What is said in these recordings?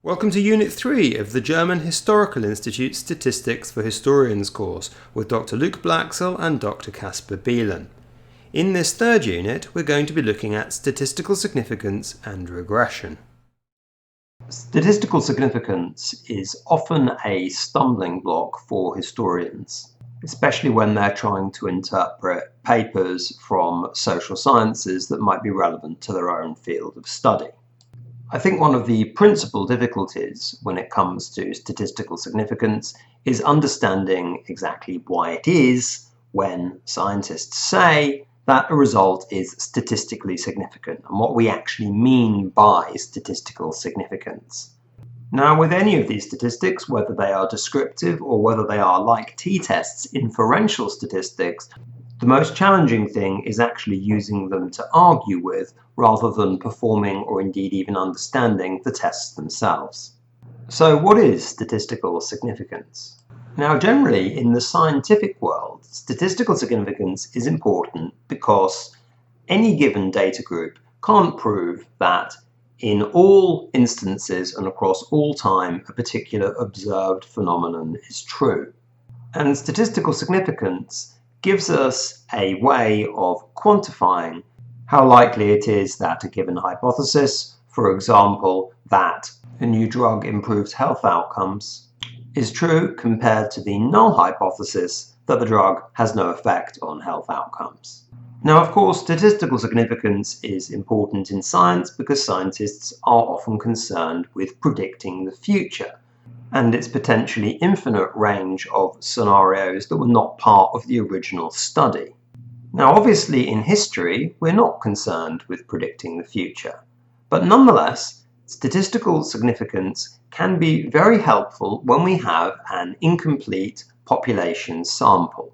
Welcome to Unit 3 of the German Historical Institute Statistics for Historians course with Dr. Luke Blaxell and Dr. Casper Bielen. In this third unit, we're going to be looking at statistical significance and regression. Statistical significance is often a stumbling block for historians, especially when they're trying to interpret papers from social sciences that might be relevant to their own field of study. I think one of the principal difficulties when it comes to statistical significance is understanding exactly why it is when scientists say that a result is statistically significant and what we actually mean by statistical significance. Now, with any of these statistics, whether they are descriptive or whether they are like t-tests, inferential statistics, the most challenging thing is actually using them to argue with rather than performing or indeed even understanding the tests themselves. So what is statistical significance? Now, generally in the scientific world, statistical significance is important because any given data group can't prove that in all instances and across all time a particular observed phenomenon is true. And statistical significance gives us a way of quantifying how likely it is that a given hypothesis, for example, that a new drug improves health outcomes, is true compared to the null hypothesis that the drug has no effect on health outcomes. Now, of course, statistical significance is important in science because scientists are often concerned with predicting the future and its potentially infinite range of scenarios that were not part of the original study. Now, obviously in history, we're not concerned with predicting the future, but nonetheless, statistical significance can be very helpful when we have an incomplete population sample.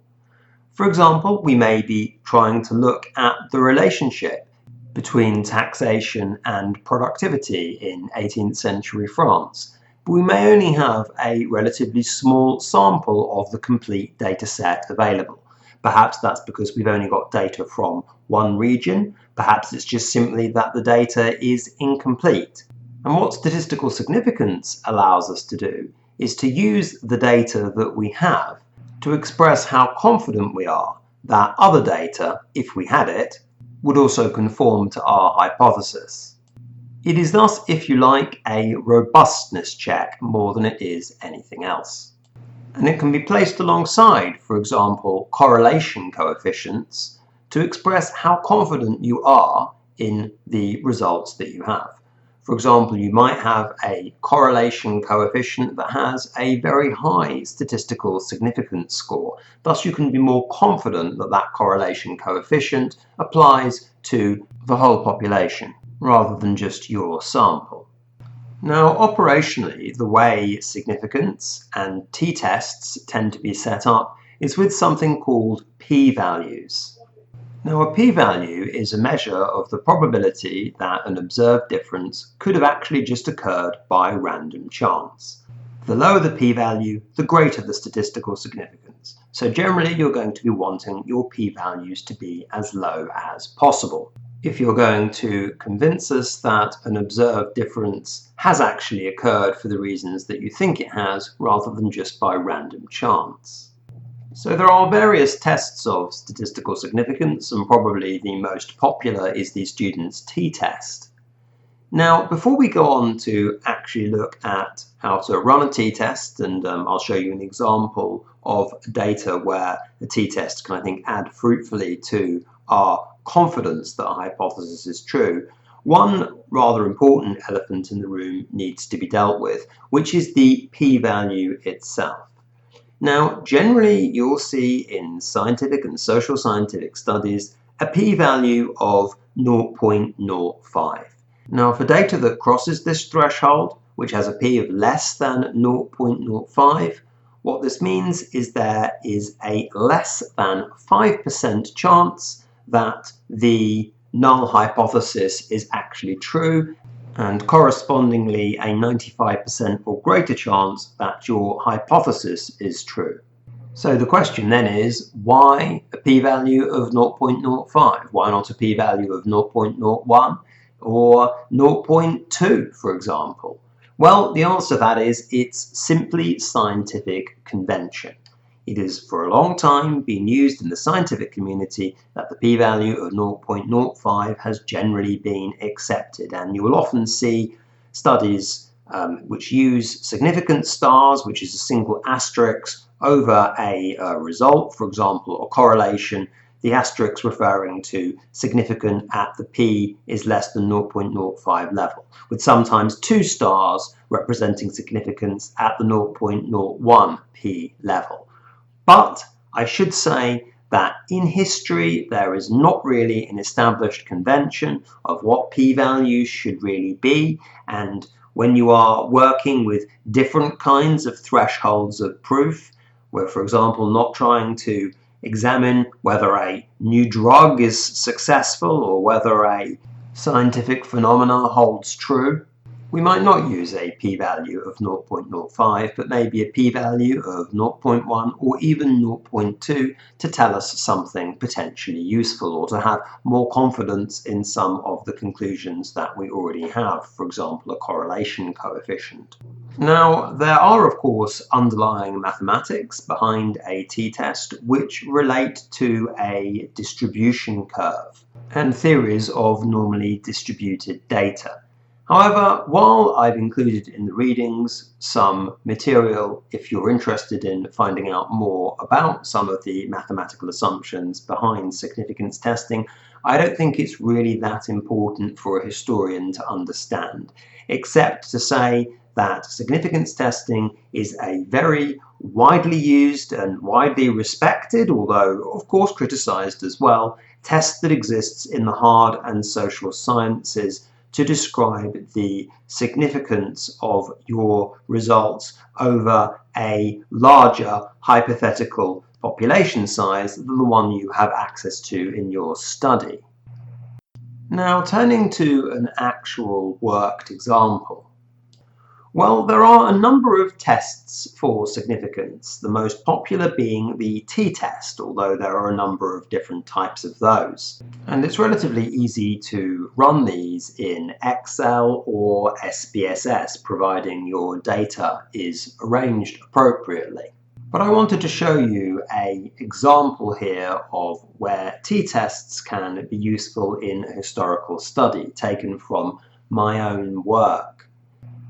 For example, we may be trying to look at the relationship between taxation and productivity in 18th century France. But we may only have a relatively small sample of the complete data set available. Perhaps that's because we've only got data from one region. Perhaps it's just simply that the data is incomplete. And what statistical significance allows us to do is to use the data that we have to express how confident we are that other data, if we had it, would also conform to our hypothesis. It is thus, if you like, a robustness check more than it is anything else. And it can be placed alongside, for example, correlation coefficients to express how confident you are in the results that you have. For example, you might have a correlation coefficient that has a very high statistical significance score. Thus, you can be more confident that that correlation coefficient applies to the whole population rather than just your sample. Now, operationally, the way significance and t-tests tend to be set up is with something called p-values. Now, a p-value is a measure of the probability that an observed difference could have actually just occurred by random chance. The lower the p-value, the greater the statistical significance. So generally, you're going to be wanting your p-values to be as low as possible. If you're going to convince us that an observed difference has actually occurred for the reasons that you think it has, rather than just by random chance. So there are various tests of statistical significance, and probably the most popular is the student's t-test. Now, before we go on to actually look at how to run a t-test, and I'll show you an example of data where a t-test can, I think, add fruitfully to our confidence that a hypothesis is true, one rather important elephant in the room needs to be dealt with, which is the p-value itself. Now, generally you'll see in scientific and social scientific studies a p-value of 0.05. Now, for data that crosses this threshold, which has a p of less than 0.05, what this means is there is a less than 5% chance that the null hypothesis is actually true, and correspondingly a 95% or greater chance that your hypothesis is true. So the question then is, why a p-value of 0.05? Why not a p-value of 0.01 or 0.2, for example? Well, the answer to that is it's simply scientific convention. It has for a long time been used in the scientific community that the p-value of 0.05 has generally been accepted, and you will often see studies which use significant stars, which is a single asterisk, over a result, for example, a correlation, the asterisk referring to significant at the p is less than 0.05 level, with sometimes two stars representing significance at the 0.01 p level. But I should say that in history there is not really an established convention of what p-values should really be, and when you are working with different kinds of thresholds of proof, where for example not trying to examine whether a new drug is successful or whether a scientific phenomena holds true, we might not use a p-value of 0.05, but maybe a p-value of 0.1 or even 0.2 to tell us something potentially useful, or to have more confidence in some of the conclusions that we already have, for example, a correlation coefficient. Now, there are, of course, underlying mathematics behind a t-test which relate to a distribution curve and theories of normally distributed data. However, while I've included in the readings some material if you're interested in finding out more about some of the mathematical assumptions behind significance testing, I don't think it's really that important for a historian to understand, except to say that significance testing is a very widely used and widely respected, although of course criticized as well, test that exists in the hard and social sciences to describe the significance of your results over a larger hypothetical population size than the one you have access to in your study. Now, turning to an actual worked example. Well, there are a number of tests for significance, the most popular being the t-test, although there are a number of different types of those. And it's relatively easy to run these in Excel or SPSS, providing your data is arranged appropriately. But I wanted to show you an example here of where t-tests can be useful in a historical study, taken from my own work.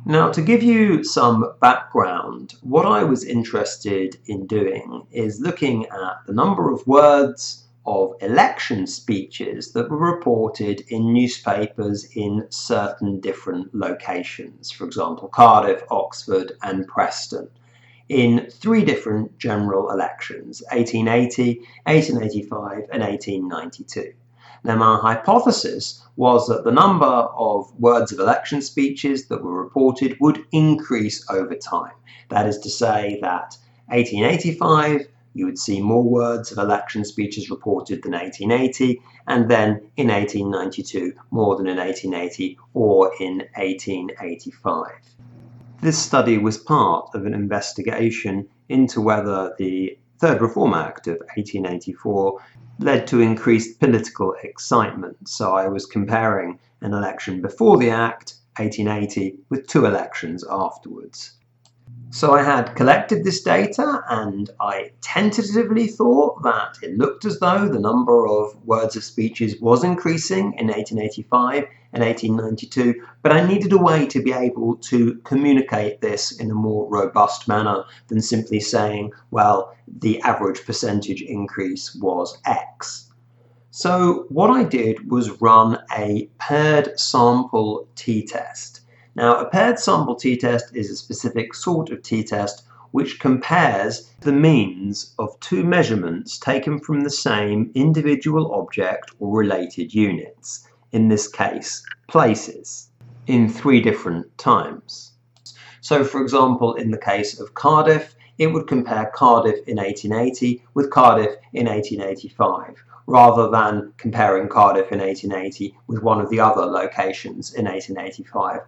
Now, to give you some background, what I was interested in doing is looking at the number of words of election speeches that were reported in newspapers in certain different locations, for example, Cardiff, Oxford, and Preston, in three different general elections, 1880, 1885, and 1892. Now, my hypothesis was that the number of words of election speeches that were reported would increase over time. That is to say that 1885, you would see more words of election speeches reported than 1880, and then in 1892, more than in 1880 or in 1885. This study was part of an investigation into whether the Third Reform Act of 1884 led to increased political excitement. So I was comparing an election before the Act, 1880, with two elections afterwards. So I had collected this data and I tentatively thought that it looked as though the number of words of speeches was increasing in 1885 and 1892, but I needed a way to be able to communicate this in a more robust manner than simply saying, well, the average percentage increase was X. So what I did was run a paired sample t-test. Now, a paired sample t-test is a specific sort of t-test which compares the means of two measurements taken from the same individual object or related units, in this case, places, in three different times. So, for example, in the case of Cardiff, it would compare Cardiff in 1880 with Cardiff in 1885, rather than comparing Cardiff in 1880 with one of the other locations in 1885.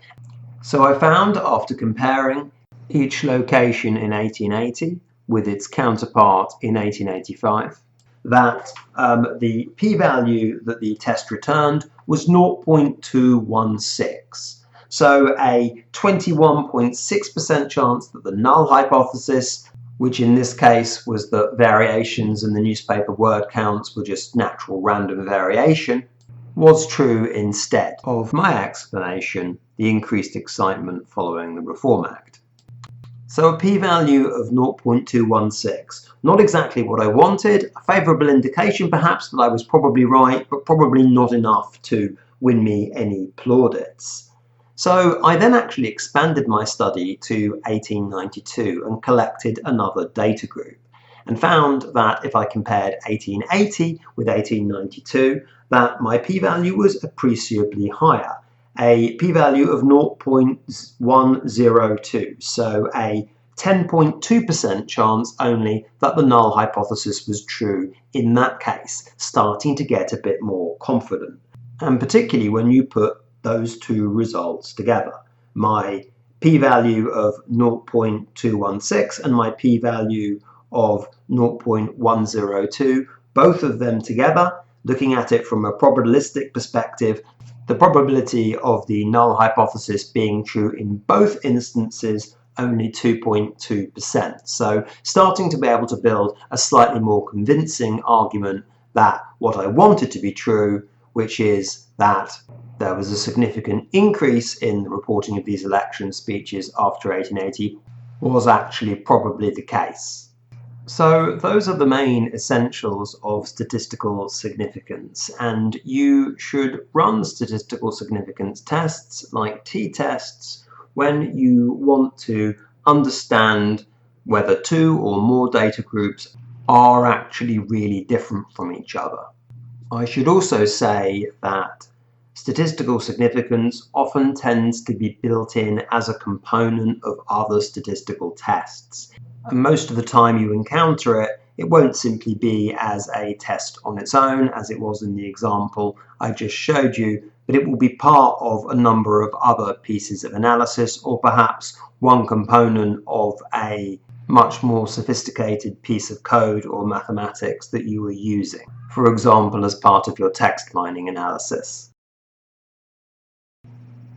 So I found, after comparing each location in 1880 with its counterpart in 1885, that the p-value that the test returned was 0.216. So a 21.6% chance that the null hypothesis, which in this case was that variations in the newspaper word counts were just natural random variation, was true instead of my explanation, the increased excitement following the Reform Act. So a p-value of 0.216, not exactly what I wanted, a favourable indication perhaps that I was probably right, but probably not enough to win me any plaudits. So I then actually expanded my study to 1892 and collected another data group, and found that if I compared 1880 with 1892, that my p-value was appreciably higher, a p-value of 0.102, so a 10.2% chance only that the null hypothesis was true in that case, starting to get a bit more confident. And particularly when you put those two results together, my p-value of 0.216 and my p-value of 0.102, both of them together, looking at it from a probabilistic perspective, the probability of the null hypothesis being true in both instances only 2.2%. So starting to be able to build a slightly more convincing argument that what I wanted to be true, which is that there was a significant increase in the reporting of these election speeches after 1880, was actually probably the case. So those are the main essentials of statistical significance, and you should run statistical significance tests like t-tests when you want to understand whether two or more data groups are actually really different from each other. I should also say that statistical significance often tends to be built in as a component of other statistical tests. And most of the time you encounter it, it won't simply be as a test on its own, as it was in the example I just showed you, but it will be part of a number of other pieces of analysis, or perhaps one component of a much more sophisticated piece of code or mathematics that you are using, for example, as part of your text mining analysis.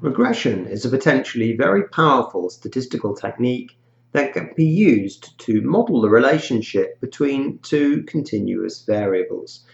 Regression is a potentially very powerful statistical technique that can be used to model the relationship between two continuous variables.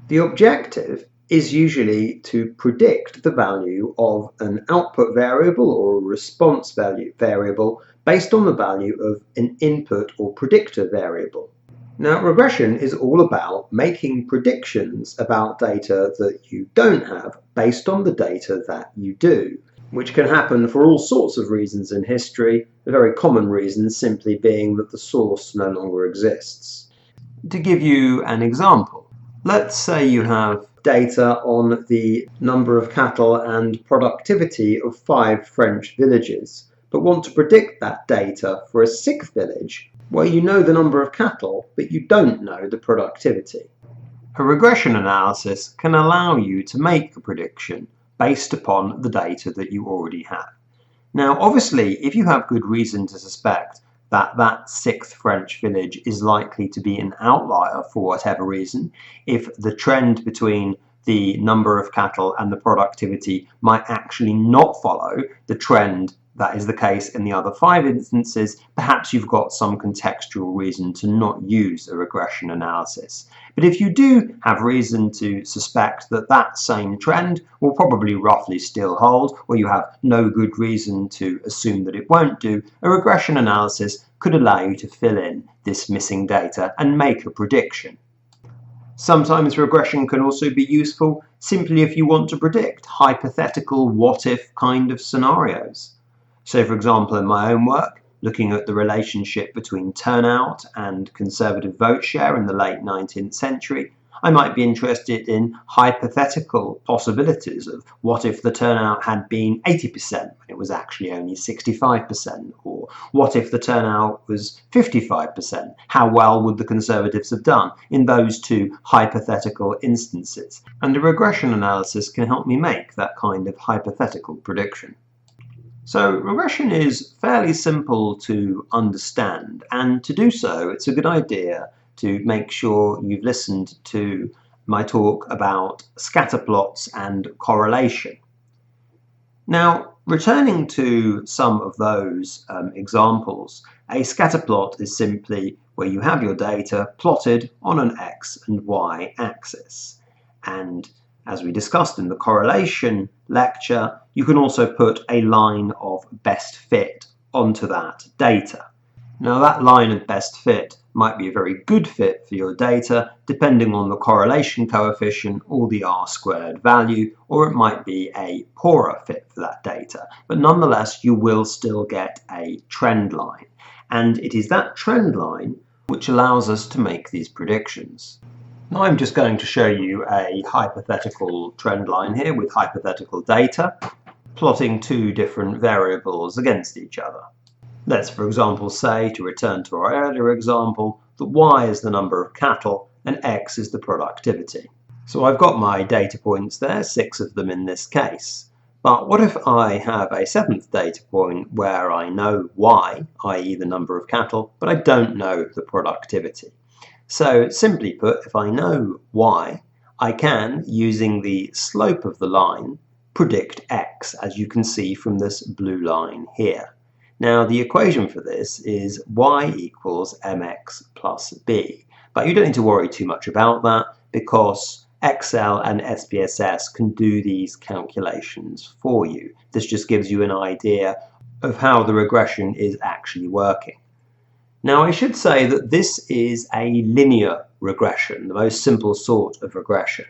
The objective is usually to predict the value of an output variable or a response variable based on the value of an input or predictor variable. Now, regression is all about making predictions about data that you don't have based on the data that you do, which can happen for all sorts of reasons in history, the very common reason simply being that the source no longer exists. To give you an example, let's say you have data on the number of cattle and productivity of 5 French villages, but want to predict that data for a 6th village where you know the number of cattle, but you don't know the productivity. A regression analysis can allow you to make a prediction based upon the data that you already have. Now, obviously, if you have good reason to suspect that that 6th French village is likely to be an outlier for whatever reason, if the trend between the number of cattle and the productivity might actually not follow the trend that is the case in the other 5 instances, perhaps you've got some contextual reason to not use a regression analysis. But if you do have reason to suspect that that same trend will probably roughly still hold, or you have no good reason to assume that it won't do, a regression analysis could allow you to fill in this missing data and make a prediction. Sometimes regression can also be useful simply if you want to predict hypothetical what-if kind of scenarios. So, for example, in my own work, looking at the relationship between turnout and Conservative vote share in the late 19th century, I might be interested in hypothetical possibilities of what if the turnout had been 80% when it was actually only 65%, or what if the turnout was 55%? How well would the Conservatives have done in those two hypothetical instances? And a regression analysis can help me make that kind of hypothetical prediction. So regression is fairly simple to understand, and to do so it's a good idea to make sure you've listened to my talk about scatter plots and correlation. Now, Returning to some of those examples, a scatter plot is simply where you have your data plotted on an x and y axis. And as we discussed in the correlation lecture, you can also put a line of best fit onto that data. Now that line of best fit might be a very good fit for your data depending on the correlation coefficient or the R-squared value, or it might be a poorer fit for that data. But nonetheless, you will still get a trend line. And it is that trend line which allows us to make these predictions. Now I'm just going to show you a hypothetical trend line here with hypothetical data, plotting two different variables against each other. Let's, for example, say, to return to our earlier example, that y is the number of cattle and x is the productivity. So I've got my data points there, 6 of them in this case. But what if I have a seventh data point where I know y, i.e. the number of cattle, but I don't know the productivity? So simply put, if I know y, I can, using the slope of the line, predict x, as you can see from this blue line here. Now the equation for this is y equals mx plus b, but you don't need to worry too much about that because Excel and SPSS can do these calculations for you. This just gives you an idea of how the regression is actually working. Now I should say that this is a linear regression, the most simple sort of regression.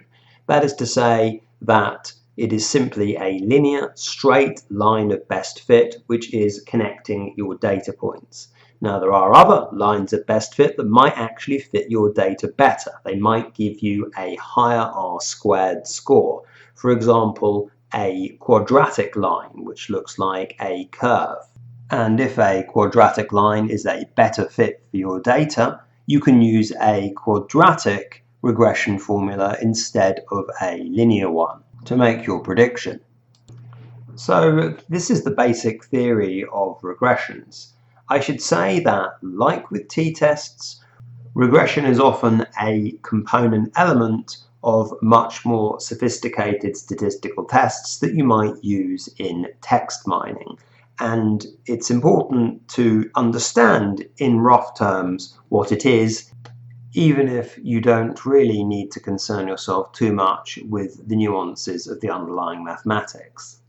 That is to say that it is simply a linear, straight line of best fit, which is connecting your data points. Now, there are other lines of best fit that might actually fit your data better. They might give you a higher R-squared score. For example, a quadratic line, which looks like a curve. And if a quadratic line is a better fit for your data, you can use a quadratic regression formula instead of a linear one to make your prediction. So this is the basic theory of regressions. I should say that, like with t-tests, regression is often a component element of much more sophisticated statistical tests that you might use in text mining. And it's important to understand in rough terms what it is, even if you don't really need to concern yourself too much with the nuances of the underlying mathematics.